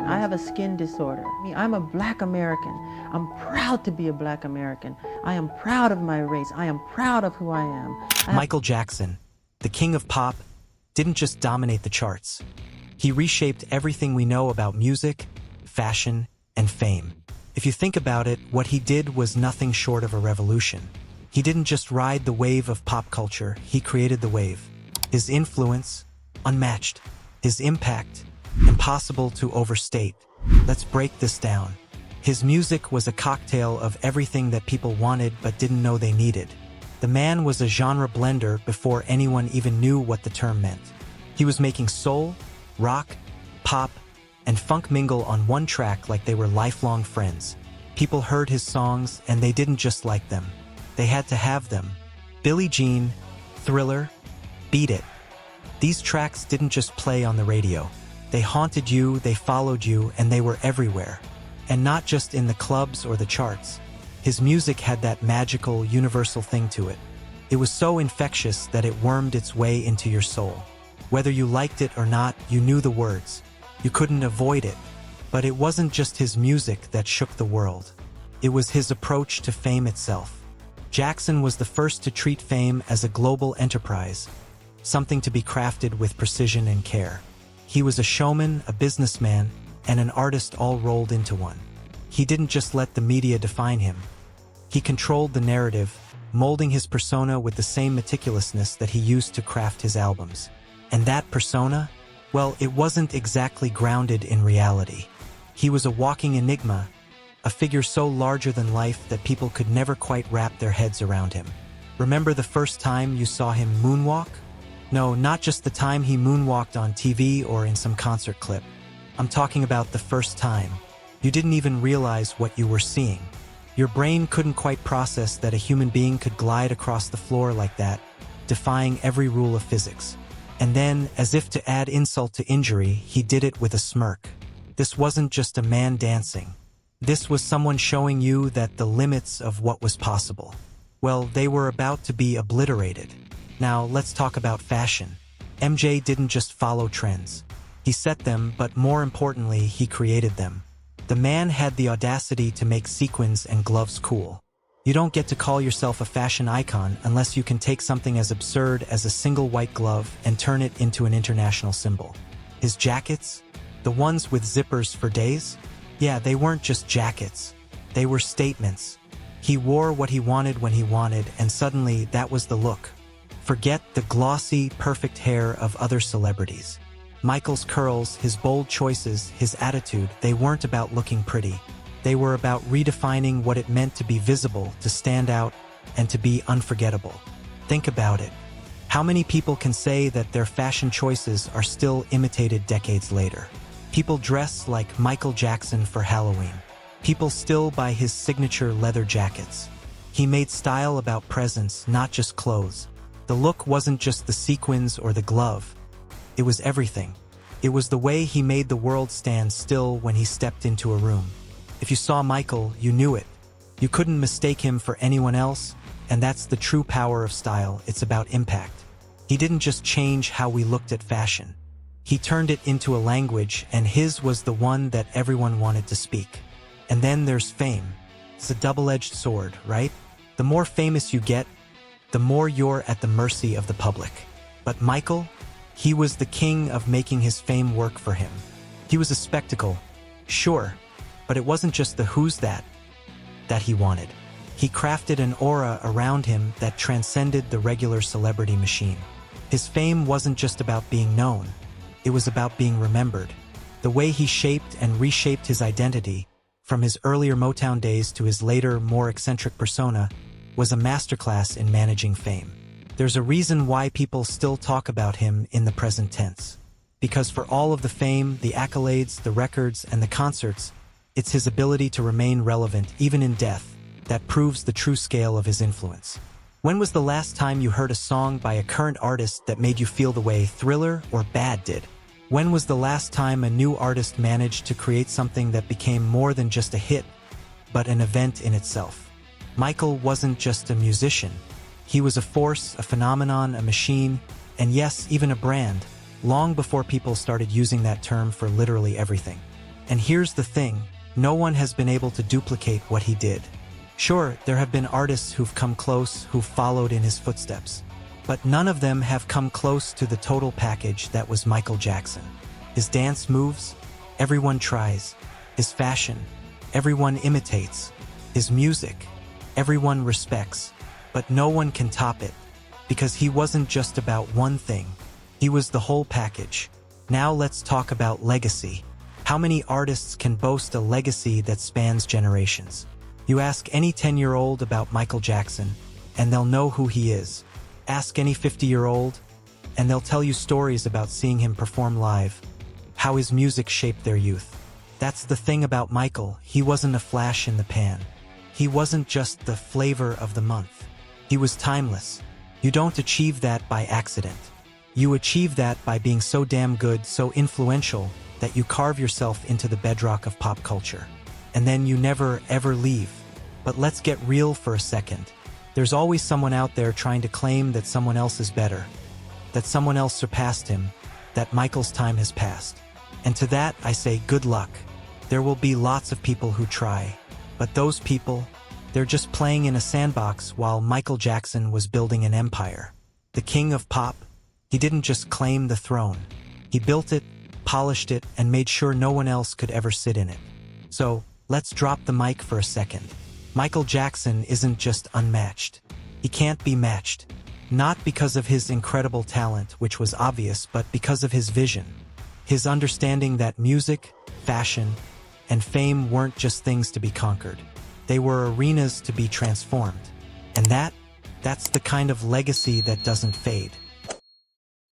I have a skin disorder. I'm a black American. I'm proud to be a black American. I am proud of my race. I am proud of who I am. Michael Jackson, the king of pop, didn't just dominate the charts. He reshaped everything we know about music, fashion, and fame. If you think about it, what he did was nothing short of a revolution. He didn't just ride the wave of pop culture, he created the wave. His influence, unmatched. His impact, impossible to overstate. Let's break this down. His music was a cocktail of everything that people wanted but didn't know they needed. The man was a genre blender before anyone even knew what the term meant. He was making soul, rock, pop, and funk mingle on one track like they were lifelong friends. People heard his songs and they didn't just like them. They had to have them. Billie Jean, Thriller, Beat It. These tracks didn't just play on the radio. They haunted you, they followed you, and they were everywhere. And not just in the clubs or the charts. His music had that magical, universal thing to it. It was so infectious that it wormed its way into your soul. Whether you liked it or not, you knew the words. You couldn't avoid it. But it wasn't just his music that shook the world. It was his approach to fame itself. Jackson was the first to treat fame as a global enterprise, something to be crafted with precision and care. He was a showman, a businessman, and an artist all rolled into one. He didn't just let the media define him. He controlled the narrative, molding his persona with the same meticulousness that he used to craft his albums. And that persona? Well, it wasn't exactly grounded in reality. He was a walking enigma, a figure so larger than life that people could never quite wrap their heads around him. Remember the first time you saw him moonwalk? No, not just the time he moonwalked on TV or in some concert clip. I'm talking about the first time. You didn't even realize what you were seeing. Your brain couldn't quite process that a human being could glide across the floor like that, defying every rule of physics. And then, as if to add insult to injury, he did it with a smirk. This wasn't just a man dancing. This was someone showing you that the limits of what was possible, well, they were about to be obliterated. Now, let's talk about fashion. MJ didn't just follow trends. He set them, but more importantly, he created them. The man had the audacity to make sequins and gloves cool. You don't get to call yourself a fashion icon unless you can take something as absurd as a single white glove and turn it into an international symbol. His jackets? The ones with zippers for days? Yeah, they weren't just jackets. They were statements. He wore what he wanted when he wanted, and suddenly that was the look. Forget the glossy, perfect hair of other celebrities. Michael's curls, his bold choices, his attitude, they weren't about looking pretty. They were about redefining what it meant to be visible, to stand out, and to be unforgettable. Think about it. How many people can say that their fashion choices are still imitated decades later? People dress like Michael Jackson for Halloween. People still buy his signature leather jackets. He made style about presence, not just clothes. The look wasn't just the sequins or the glove. It was everything. It was the way he made the world stand still when he stepped into a room. If you saw Michael, you knew it. You couldn't mistake him for anyone else, and that's the true power of style. It's about impact. He didn't just change how we looked at fashion. He turned it into a language, and his was the one that everyone wanted to speak. And then there's fame. It's a double-edged sword, right? The more famous you get, the more you're at the mercy of the public. But Michael, he was the king of making his fame work for him. He was a spectacle, sure, but it wasn't just the who's that he wanted. He crafted an aura around him that transcended the regular celebrity machine. His fame wasn't just about being known. It was about being remembered. The way he shaped and reshaped his identity, from his earlier Motown days to his later, more eccentric persona, was a masterclass in managing fame. There's a reason why people still talk about him in the present tense. Because for all of the fame, the accolades, the records, and the concerts, it's his ability to remain relevant, even in death, that proves the true scale of his influence. When was the last time you heard a song by a current artist that made you feel the way Thriller or Bad did? When was the last time a new artist managed to create something that became more than just a hit, but an event in itself? Michael wasn't just a musician. He was a force, a phenomenon, a machine, and yes, even a brand, long before people started using that term for literally everything. And here's the thing, no one has been able to duplicate what he did. Sure, there have been artists who've come close, who've followed in his footsteps. But none of them have come close to the total package that was Michael Jackson. His dance moves, everyone tries. His fashion, everyone imitates. His music, everyone respects. But no one can top it, because he wasn't just about one thing. He was the whole package. Now let's talk about legacy. How many artists can boast a legacy that spans generations? You ask any 10-year-old about Michael Jackson, and they'll know who he is. Ask any 50-year-old, and they'll tell you stories about seeing him perform live, how his music shaped their youth. That's the thing about Michael, he wasn't a flash in the pan. He wasn't just the flavor of the month. He was timeless. You don't achieve that by accident. You achieve that by being so damn good, so influential, that you carve yourself into the bedrock of pop culture. And then you never, ever leave. But let's get real for a second. There's always someone out there trying to claim that someone else is better, that someone else surpassed him, that Michael's time has passed. And to that, I say good luck. There will be lots of people who try. But those people, they're just playing in a sandbox while Michael Jackson was building an empire. The king of pop, he didn't just claim the throne. He built it, polished it, and made sure no one else could ever sit in it. So, let's drop the mic for a second. Michael Jackson isn't just unmatched. He can't be matched. Not because of his incredible talent, which was obvious, but because of his vision. His understanding that music, fashion, and fame weren't just things to be conquered. They were arenas to be transformed. And that's the kind of legacy that doesn't fade.